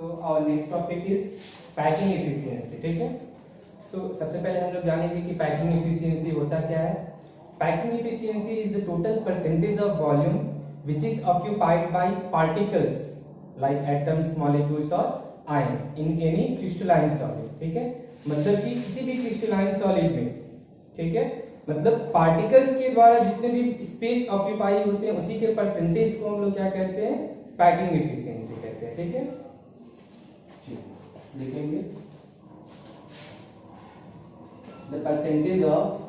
So our next topic is packing efficiency. ठीक है. सो सबसे पहले हम लोग जानेंगे कि पैकिंग एफिशिएंसी होता क्या है. Packing efficiency is the total percentage of volume which is occupied by particles like atoms, molecules और ions in any crystalline solid. ठीक है. मतलब कि किसी भी क्रिस्टलाइन सॉलिड में, ठीक है, मतलब पार्टिकल्स के द्वारा जितने भी स्पेस ऑक्यूपाई होते हैं उसी के परसेंटेज को हम लोग क्या कहते हैं, पैकिंग एफिशिएंसी कहते हैं. ठीक है. देखेंगे the percentage of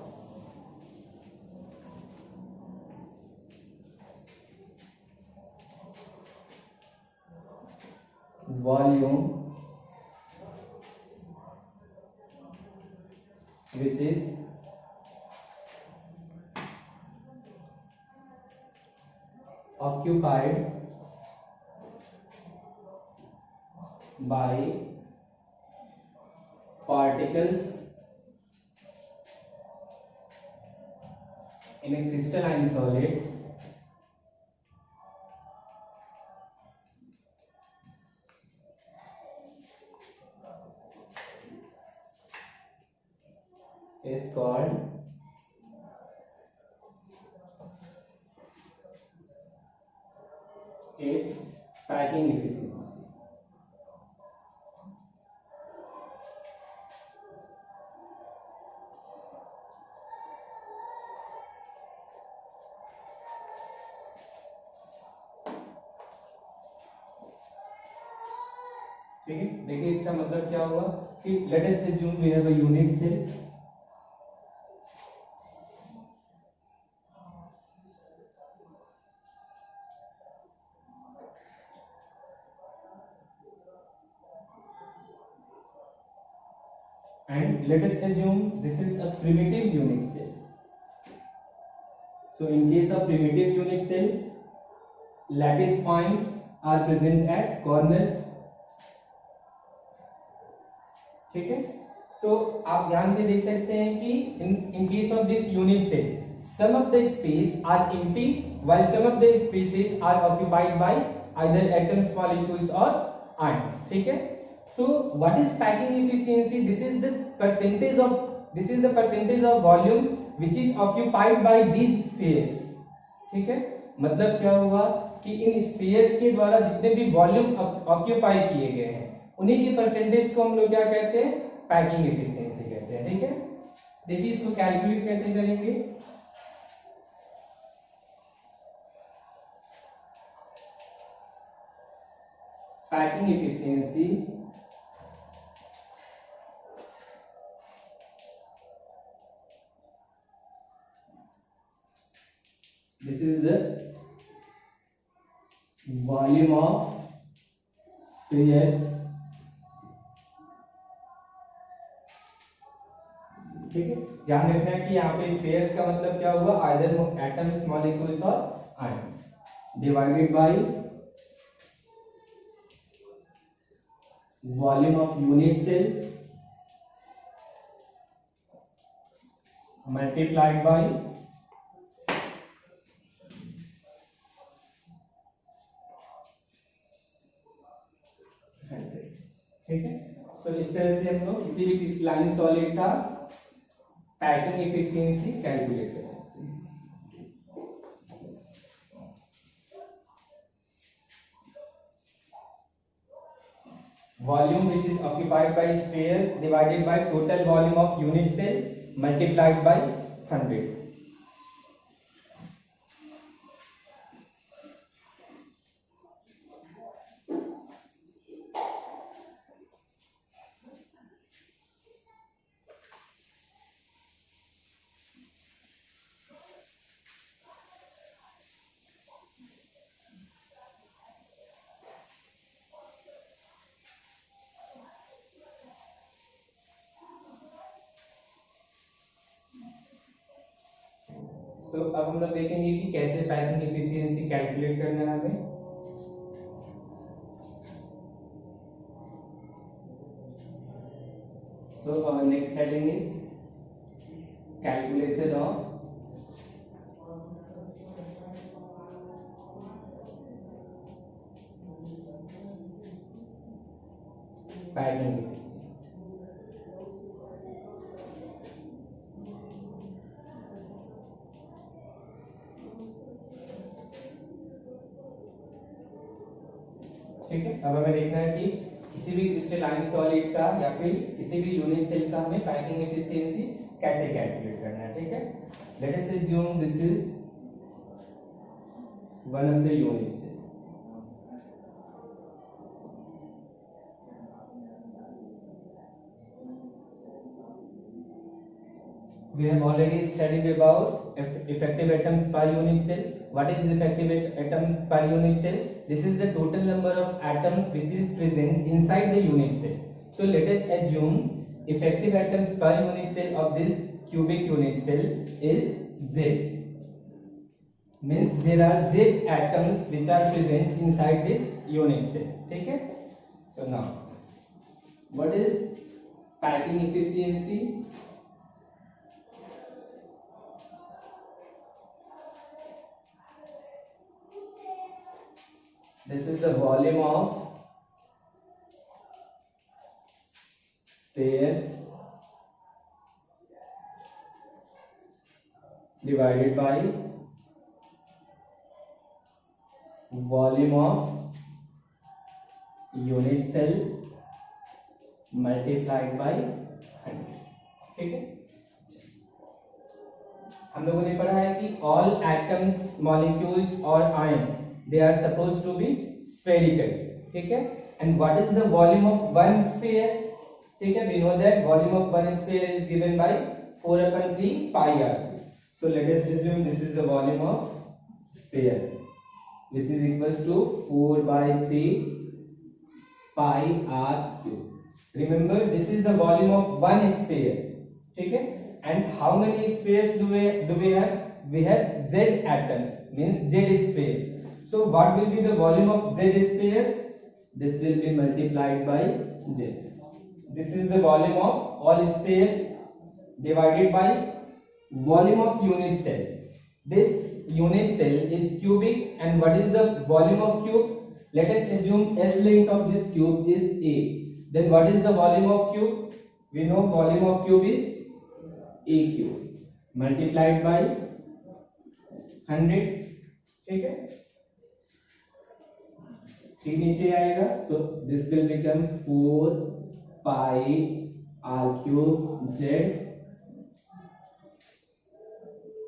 volume which is occupied by particles in a crystalline solid is called its packing efficiency. ठीक है. देखिए इसका मतलब क्या हुआ कि let us assume we have a unit cell. And let us assume this is a primitive unit cell. So in case of primitive unit cell, lattice points are present at corners. ठीक है. तो आप ध्यान से देख सकते हैं कि in case of this unit cell, some of the space are empty while some of the spaces are occupied by either atoms, molecules or ions. ठीक है. So what is packing efficiency? This is the percentage of volume which is occupied by these spheres. ठीक है. मतलब क्या हुआ कि इन spheres के द्वारा जितने भी वॉल्यूम ऑक्यूपाई किए गए हैं उन्हीं की परसेंटेज को हम लोग क्या कहते हैं, पैकिंग एफिशिएंसी कहते हैं. ठीक है. देखिए इसको कैलकुलेट कैसे करेंगे. Packing efficiency this is the volume of spheres. ठीक है. ध्यान रखना है कि यहाँ पे स्फीयर्स का मतलब क्या हुआ, आइदर एटम्स, मॉलिक्यूल्स और ions, divided by volume of unit cell multiplied by ठीक है. सो इस तरह से हम लोग किसी भी क्रिस्टलाइन सॉलिड का पैकिंग एफिशिएंसी कैलकुलेट कर सकते हैं. Volume which is occupied by spheres divided by total volume of unit cell multiplied by 100. So अब हम लोग देखेंगे कि कैसे पैकिंग एफिशिएंसी कैलकुलेट करना है हमें. सो our next heading is calculation of packing efficiency. ठीक है, अब हमें देखना है कि किसी भी क्रिस्टलाइन सॉलिड का या फिर किसी भी यूनिट सेल का हमें पैकिंग एफिशिएंसी कैसे कैलकुलेट करना है। ठीक है, let us assume this is one of the unit cell. We have already studied about effective atoms per unit cell. What is effective atom per unit cell? This is the total number of atoms which is present inside the unit cell. So let us assume effective atoms per unit cell of this cubic unit cell is Z. Means there are Z atoms which are present inside this unit cell. ठीक है? So now, what is packing efficiency? This is the volume of spares divided by volume of unit cell multiplied by 100. ठीक है, हम लोगों ने पढ़ा है कि all atoms, molecules और ions they are supposed to be spherical. ठीक है, and what is the volume of one sphere? ठीक है, we know that volume of one sphere is given by 4/3 pi r. So let us assume this is the volume of sphere which is equals to 4/3 pi r cube. Remember this is the volume of one sphere. ठीक है, and how many spheres do we have? We have Z atoms, means Z spheres. So what will be the volume of Z spheres? This will be multiplied by Z. This is the volume of all spheres divided by volume of unit cell. This unit cell is cubic, and what is the volume of cube? Let us assume S length of this cube is A. Then what is the volume of cube? We know volume of cube is A cube multiplied by 100. ठीक है, 3 नीचे आएगा, so this will become 4 pi r cube Z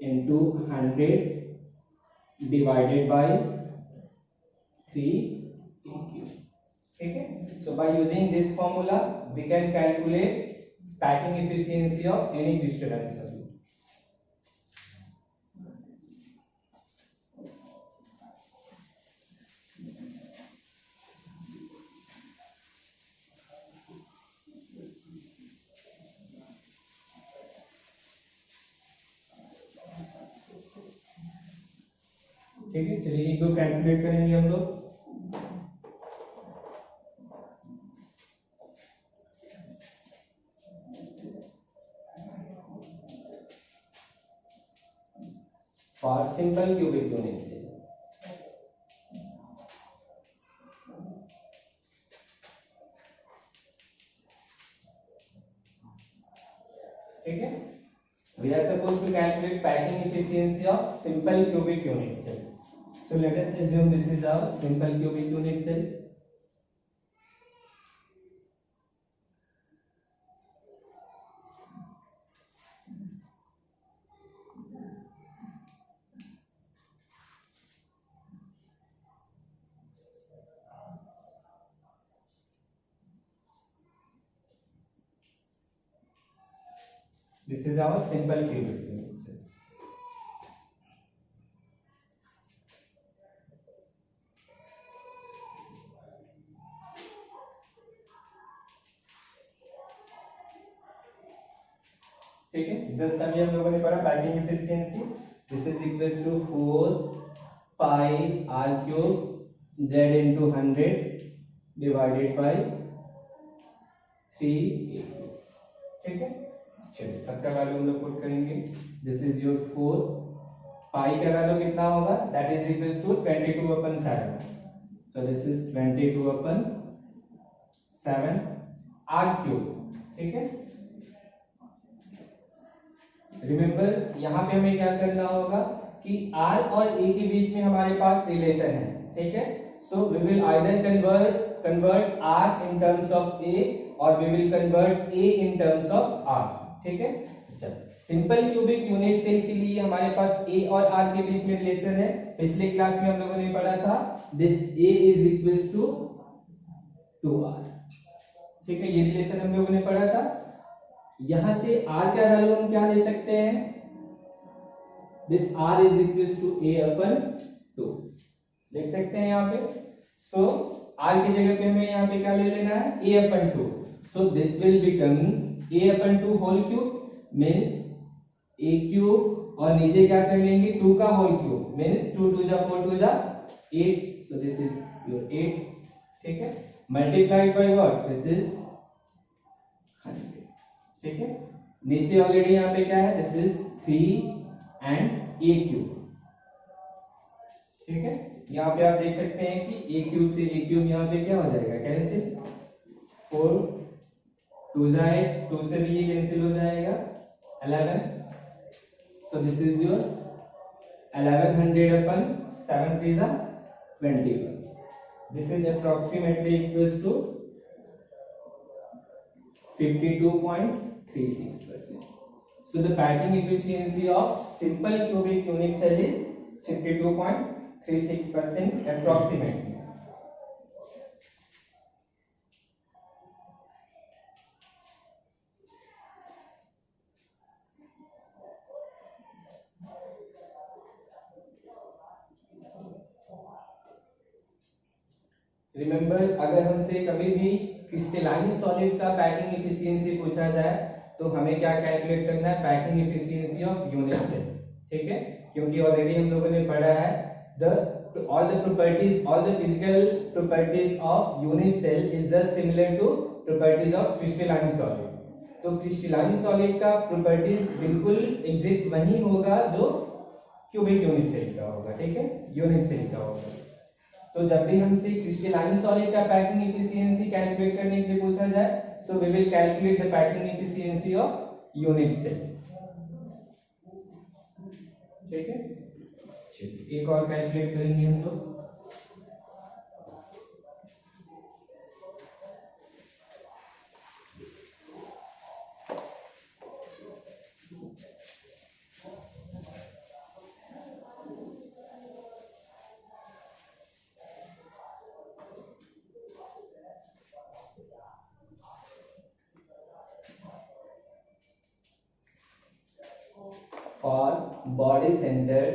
into 100 divided by 3 a cube. ठीक है, so by using this formula we can calculate packing efficiency of any crystalline solid. ठीक है, चलिए एक दो कैलकुलेट करेंगे हम लोग। फॉर सिंपल क्यूबिक यूनिट से ठीक है, we are supposed to calculate packing efficiency of simple cubic unit cell. So let us assume this is our simple cubic unit cell. This is our simple cubic unit cell. ठीक है, just अभी हम लोगों ने पढ़ा packing efficiency, this is equals to 4 pi r cube z into 100 divided by 3a. ठीक है, चलिए सबका वैल्यू हम लोग पुट करेंगे। दिस इज योर 4 पाई का वैल्यू कितना होगा, that is equals to 22/7. So this is 22/7 R cube, ठीक है। रिमेंबर यहाँ पे हमें क्या करना होगा कि आर और ए के बीच में हमारे पास रिलेशन है, ठीक है। So we will either convert r in terms of a और we will convert a in terms of r, ठीक है। सिंपल क्यूबिक यूनिट सेल के लिए हमारे पास ए और आर के बीच में रिलेशन है। पिछले क्लास में हम लोगों ने पढ़ा था this A is equals to R, ठीक है। ये रिलेशन हम लोगों ने पढ़ा था। यहां से r का वैल्यू हम क्या ले सकते हैं, this r is equals to a upon 2 देख सकते हैं यहाँ पे। सो r की जगह पे हमें यहाँ पे क्या ले लेना है, a upon 2। So this will become a upon 2 whole cube means a cube और नीचे क्या कर लेंगे 2 का होल क्यूब मींस 2 2 जा 4 2 जा 8। सो दिस इज योर 8, ठीक है। Multiplied by what, this is 100, ठीक है। नीचे ऑलरेडी यहाँ पे क्या है, this is 3 and a cube, ठीक है। यहाँ पे आप देख सकते हैं कि a क्यूब से a क्यूब यहाँ पे क्या हो जाएगा, कैंसिल। 4 2 जा 8, 2 से भी ये कैंसिल हो जाएगा 11। So this is your 1100 upon 7 3 जा 21। This is approximately equals to 52.36%. So the packing efficiency of simple cubic unit cell is 52.36% approximately. Remember, अगर हमसे कभी भी क्रिस्टलाइन सॉलिड का पैकिंग एफिशिएंसी पूछा जाए तो हमें क्या कैलकुलेट करना है, packing efficiency of unit cell, ठीक है। क्योंकि ऑलरेडी हम लोगों ने पढ़ा है all the physical properties of unit cell is just similar to properties of crystalline solid। तो क्रिस्टलाइन सॉलिड का प्रॉपर्टीज बिल्कुल एग्जैक्ट वही होगा जो क्यूबिक यूनिट सेल का होगा, ठीक है, यूनिट सेल का होगा। तो जब भी हमसे क्रिस्टलाइन सॉलिड का पैकिंग एफिशिएंसी कैलकुलेट करने के लिए पूछा जाए so we will calculate the packing efficiency of unit cell, ठीक है। एक और कैलकुलेट करेंगे हम लोग। For body centered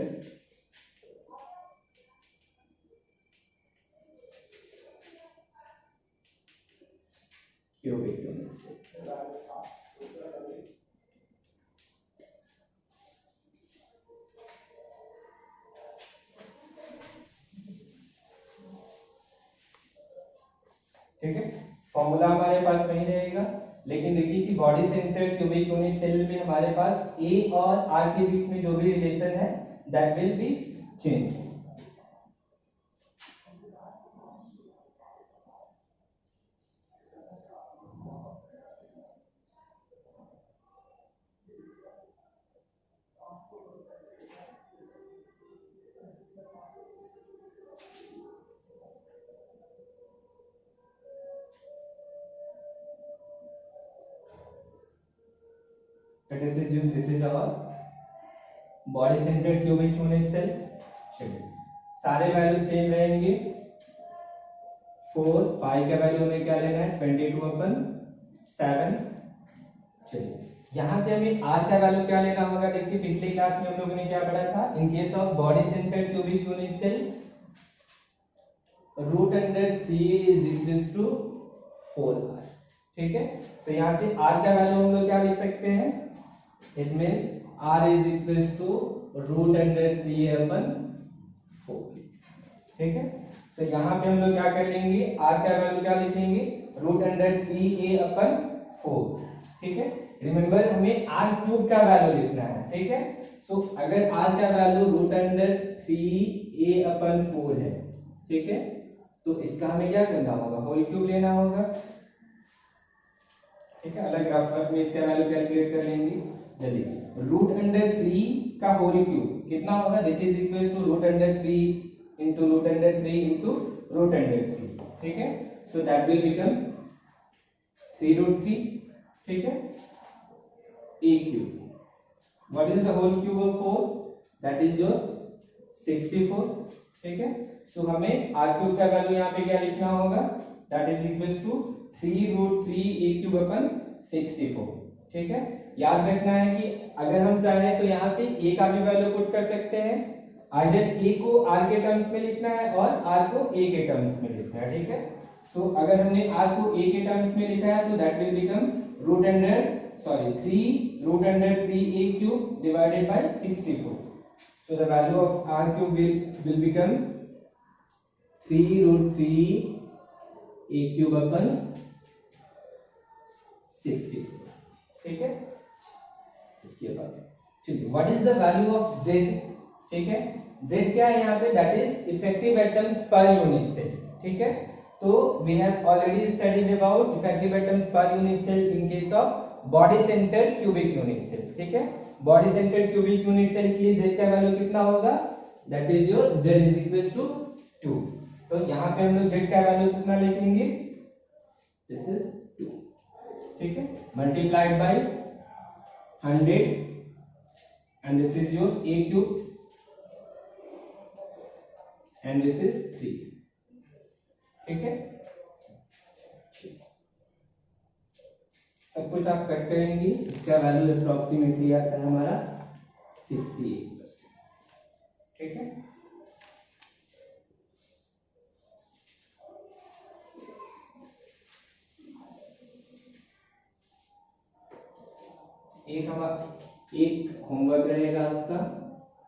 cubic unit cell, ठीक है। फॉर्मूला हमारे पास नहीं रहेगा, लेकिन देखिए कि body centred cubic unit cell में हमारे पास ए और आर के बीच में जो भी रिलेशन है that will be change. This is our body centered cubic unit cell। चलिए सारे वैल्यू सेम रहेंगे। 4 पाई का वैल्यू हमें क्या लेना है 22 अपन 7। चलिए यहां से हमें r का वैल्यू क्या लेना होगा, देखिए पिछले क्लास में हम लोगों ने क्या पढ़ा था, in case of body centred cubic unit cell √3 is equals to 4r, ठीक है। तो यहां से r का वैल्यू हम लोग क्या लिख सकते हैं, it means r is equals to √3 upon 4, ठीक है। तो यहाँ पे हम लोग क्या कर लेंगे, r का वैल्यू क्या लिखेंगे √3a अपन 4, ठीक है। रिमेंबर हमें r क्यूब का वैल्यू लिखना है, ठीक है। सो अगर r का वैल्यू √3a अपन 4 है, ठीक है, तो इसका हमें क्या करना होगा, होल क्यूब लेना होगा। ठीक है, अलग ग्राफ में इसका वैल्यू कैलकुलेट कर लेंगे जल्दी। रूट अंडर 3 का होल क्यूब कितना होगा, this is equal to root under 3 into root under 3 into root under 3, ठीक है। So that will become 3 root 3, ठीक है, a cube. What is the whole cube of 4, that is your 64, ठीक है। सो हमें r क्यूब का वैल्यू यहाँ पे क्या लिखना होगा, that is equal to 3 root 3 a cube upon 64, ठीक है। याद रखना है कि अगर हम चाहें तो यहाँ से a का भी वैल्यू पुट कर सकते हैं, आइदर a को r के टर्म्स में लिखना है और r को a के टर्म्स में लिखना है, ठीक है। सो अगर हमने r को a के टर्म्स में लिखा है, so that will become 3 root under 3 a cube divided by 64। So the value of r cube will become 3 root 3 a cube upon 64, ठीक है। इसके बाद चलिए, what is the value of z, ठीक है। z क्या है यहाँ पे, that is effective atoms per unit cell, ठीक है। तो we have already studied about effective atoms per unit cell in case of body centred cubic unit cell, ठीक है। Body centred cubic unit cell के लिए z का value कितना होगा, that is your z is equal to 2। तो यहाँ पे हम लोग z का वैल्यू कितना लिखेंगे, दिस इज 2, ठीक है, multiplied by 100 and this is your a cube and this is 3, ठीक है। सब कुछ आप कट करेंगे, इसका वैल्यू अप्रोक्सीमेटली आता है हमारा 68%, ठीक है। एक होमवर्क रहेगा आपका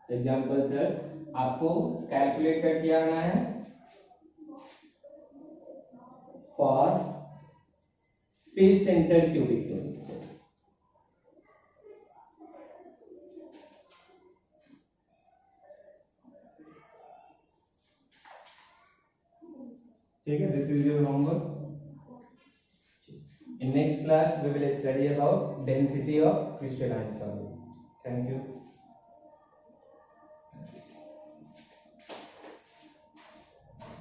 एग्जाम्पल थर्ड, आपको कैलकुलेट करके आना है for face centre cubic unit cell, ठीक है। This is your homework. In next class we will study about density of crystalline solid. Thank you.